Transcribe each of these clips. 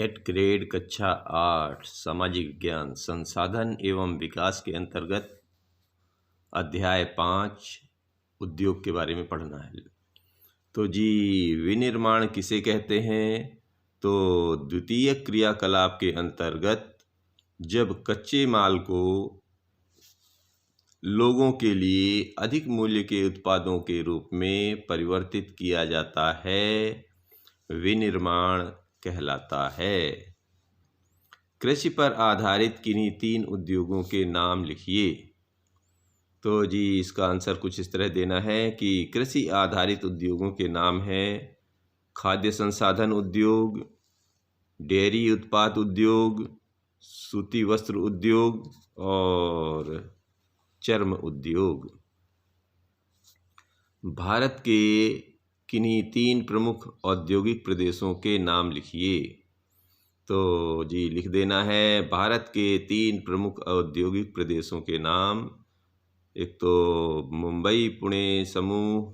Eight grade कक्षा 8 सामाजिक विज्ञान संसाधन एवं विकास के अंतर्गत अध्याय 5 उद्योग के बारे में पढ़ना है। तो जी, विनिर्माण किसे कहते हैं? तो द्वितीय क्रियाकलाप के अंतर्गत जब कच्चे माल को लोगों के लिए अधिक मूल्य के उत्पादों के रूप में परिवर्तित किया जाता है, विनिर्माण कहलाता है। कृषि पर आधारित किन्हीं 3 उद्योगों के नाम लिखिए। तो जी, इसका आंसर कुछ इस तरह देना है कि कृषि आधारित उद्योगों के नाम है खाद्य संसाधन उद्योग, डेयरी उत्पाद उद्योग, सूती वस्त्र उद्योग और चर्म उद्योग। भारत के किन्हीं 3 प्रमुख औद्योगिक प्रदेशों के नाम लिखिए। तो जी, लिख देना है भारत के 3 प्रमुख औद्योगिक प्रदेशों के नाम। एक तो मुंबई पुणे समूह,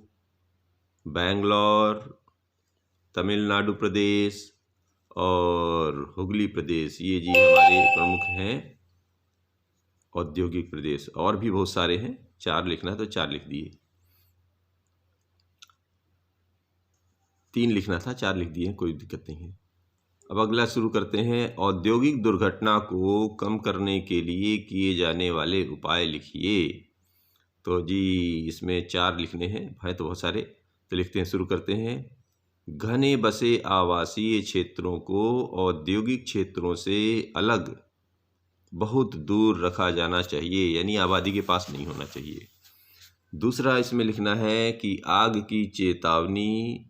बेंगलोर तमिलनाडु प्रदेश और हुगली प्रदेश। ये जी हमारे प्रमुख हैं औद्योगिक प्रदेश। और भी बहुत सारे हैं, 4 लिखना है तो 4 लिख दिए। 3 लिखना था, 4 लिख दिए, कोई दिक्कत नहीं है। अब अगला शुरू करते हैं। औद्योगिक दुर्घटना को कम करने के लिए किए जाने वाले उपाय लिखिए। तो जी, इसमें 4 लिखने हैं, है तो बहुत सारे, तो लिखते हैं, शुरू करते हैं। घने बसे आवासीय क्षेत्रों को औद्योगिक क्षेत्रों से अलग बहुत दूर रखा जाना चाहिए, यानी आबादी के पास नहीं होना चाहिए। दूसरा इसमें लिखना है कि आग की चेतावनी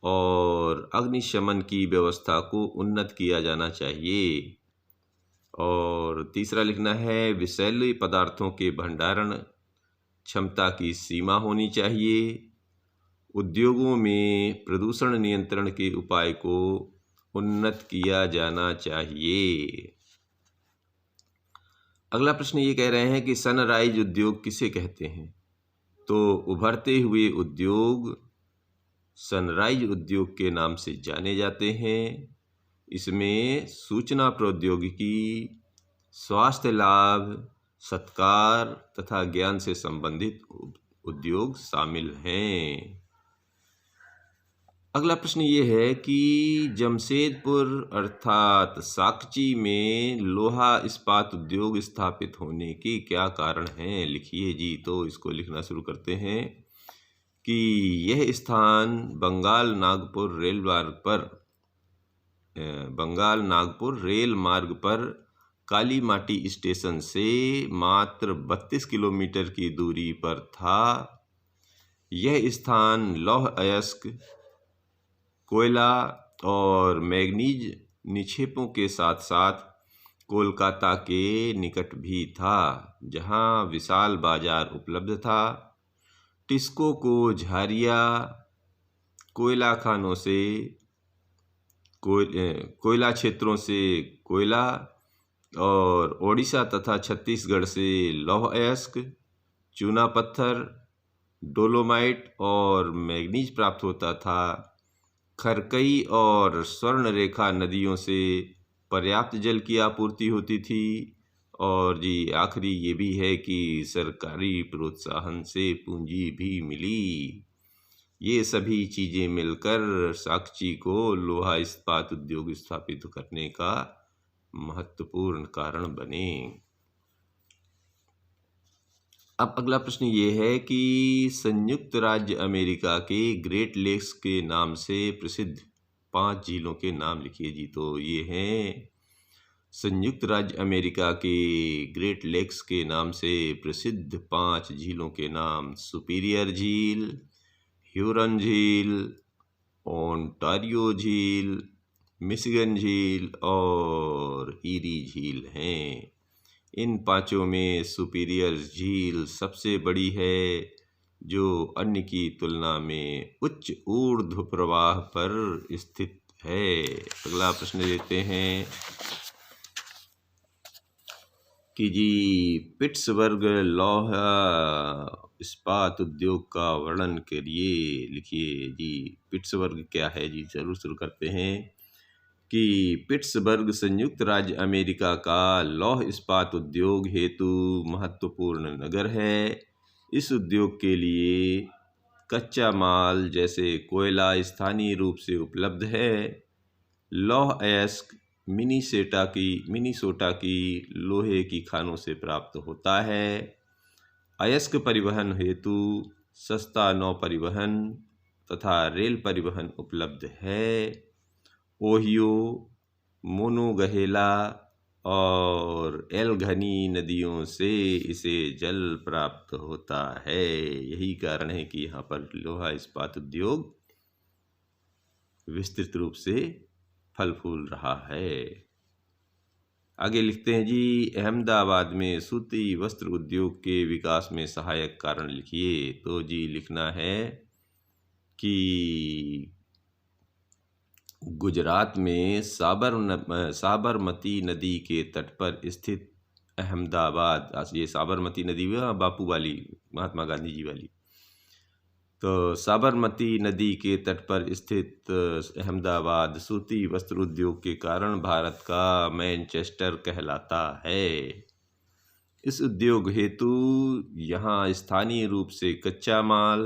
और अग्निशमन की व्यवस्था को उन्नत किया जाना चाहिए। और तीसरा लिखना है विषैले पदार्थों के भंडारण क्षमता की सीमा होनी चाहिए। उद्योगों में प्रदूषण नियंत्रण के उपाय को उन्नत किया जाना चाहिए। अगला प्रश्न ये कह रहे हैं कि सनराइज उद्योग किसे कहते हैं? तो उभरते हुए उद्योग सनराइज उद्योग के नाम से जाने जाते हैं। इसमें सूचना प्रौद्योगिकी, स्वास्थ्य लाभ, सत्कार तथा ज्ञान से संबंधित उद्योग शामिल हैं। अगला प्रश्न ये है कि जमशेदपुर अर्थात साकची में लोहा इस्पात उद्योग स्थापित होने के क्या कारण हैं? लिखिए जी। तो इसको लिखना शुरू करते हैं कि यह स्थान बंगाल नागपुर रेल मार्ग पर काली माटी स्टेशन से मात्र 32 किलोमीटर की दूरी पर था। यह स्थान लौह अयस्क, कोयला और मैग्नीज निक्षेपों के साथ साथ कोलकाता के निकट भी था, जहां विशाल बाजार उपलब्ध था। टिस्को को झारिया कोयला खानों से कोयला क्षेत्रों से कोयला और ओडिशा तथा छत्तीसगढ़ से लौह अयस्क, चूना पत्थर, डोलोमाइट और मैग्नीज प्राप्त होता था। खरकई और स्वर्णरेखा नदियों से पर्याप्त जल की आपूर्ति होती थी। और जी आखिरी ये भी है कि सरकारी प्रोत्साहन से पूंजी भी मिली। ये सभी चीज़ें मिलकर साकची को लोहा इस्पात उद्योग स्थापित करने का महत्वपूर्ण कारण बने। अब अगला प्रश्न ये है कि संयुक्त राज्य अमेरिका के ग्रेट लेक्स के नाम से प्रसिद्ध 5 झीलों के नाम लिखिए जी। तो ये हैं संयुक्त राज्य अमेरिका के ग्रेट लेक्स के नाम से प्रसिद्ध 5 झीलों के नाम सुपीरियर झील, ह्यूरन झील, ओंटारियो झील, मिशिगन झील और ईरी झील हैं। इन 5 में सुपीरियर झील सबसे बड़ी है, जो अन्य की तुलना में उच्च ऊर्ध्व प्रवाह पर स्थित है। अगला प्रश्न लेते हैं कि जी पिट्सबर्ग लौह इस्पात उद्योग का वर्णन करिए। लिखिए जी, पिट्सबर्ग क्या है जी, जरूर शुरू करते हैं। कि पिट्सबर्ग संयुक्त राज्य अमेरिका का लौह इस्पात उद्योग हेतु महत्वपूर्ण नगर है। इस उद्योग के लिए कच्चा माल जैसे कोयला स्थानीय रूप से उपलब्ध है। लौह अयस्क मिनीसोटा की लोहे की खानों से प्राप्त होता है। अयस्क परिवहन हेतु सस्ता नौ परिवहन तथा रेल परिवहन उपलब्ध है। ओहियो, मोनोगहेला और एल घनी नदियों से इसे जल प्राप्त होता है। यही कारण है कि यहाँ पर लोहा इस्पात उद्योग विस्तृत रूप से फल फूल रहा है। आगे लिखते हैं जी, अहमदाबाद में सूती वस्त्र उद्योग के विकास में सहायक कारण लिखिए। तो जी लिखना है कि गुजरात में साबरमती नदी के तट पर स्थित अहमदाबाद, ये साबरमती नदी हुआ बापू वाली, महात्मा गांधी जी वाली, तो साबरमती नदी के तट पर स्थित अहमदाबाद सूती वस्त्र उद्योग के कारण भारत का मैनचेस्टर कहलाता है। इस उद्योग हेतु यहाँ स्थानीय रूप से कच्चा माल,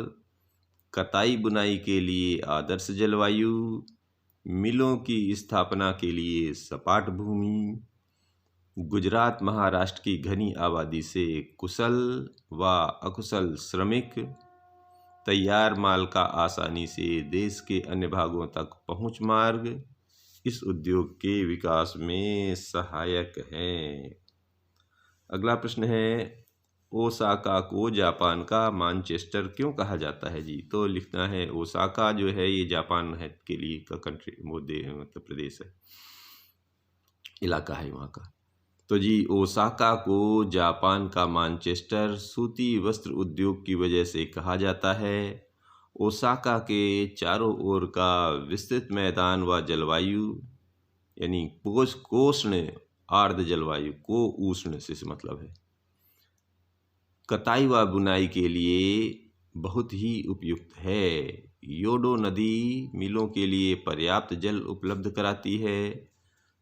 कताई बुनाई के लिए आदर्श जलवायु, मिलों की स्थापना के लिए सपाट भूमि, गुजरात महाराष्ट्र की घनी आबादी से कुशल व अकुशल श्रमिक, तैयार माल का आसानी से देश के अन्य भागों तक पहुंच मार्ग इस उद्योग के विकास में सहायक हैं। अगला प्रश्न है, ओसाका को जापान का मानचेस्टर क्यों कहा जाता है जी? तो लिखना है ओसाका जो है ये जापान है के लिए का कंट्री मतलब प्रदेश है, इलाका है वहाँ का। तो जी ओसाका को जापान का मानचेस्टर सूती वस्त्र उद्योग की वजह से कहा जाता है। ओसाका के चारों ओर का विस्तृत मैदान व जलवायु यानी कोष्ण आर्द्र जलवायु, को उष्ण से मतलब है, कताई व बुनाई के लिए बहुत ही उपयुक्त है। योडो नदी मिलों के लिए पर्याप्त जल उपलब्ध कराती है।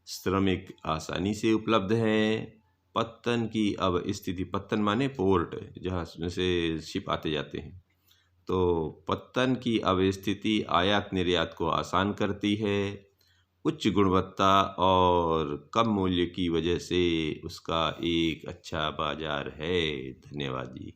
श्रमिक आसानी से उपलब्ध हैं। पत्तन की अब स्थिति, पत्तन माने पोर्ट, जहाँ से शिप आते जाते हैं, तो पत्तन की अब स्थिति आयात निर्यात को आसान करती है। उच्च गुणवत्ता और कम मूल्य की वजह से उसका एक अच्छा बाजार है। धन्यवाद जी।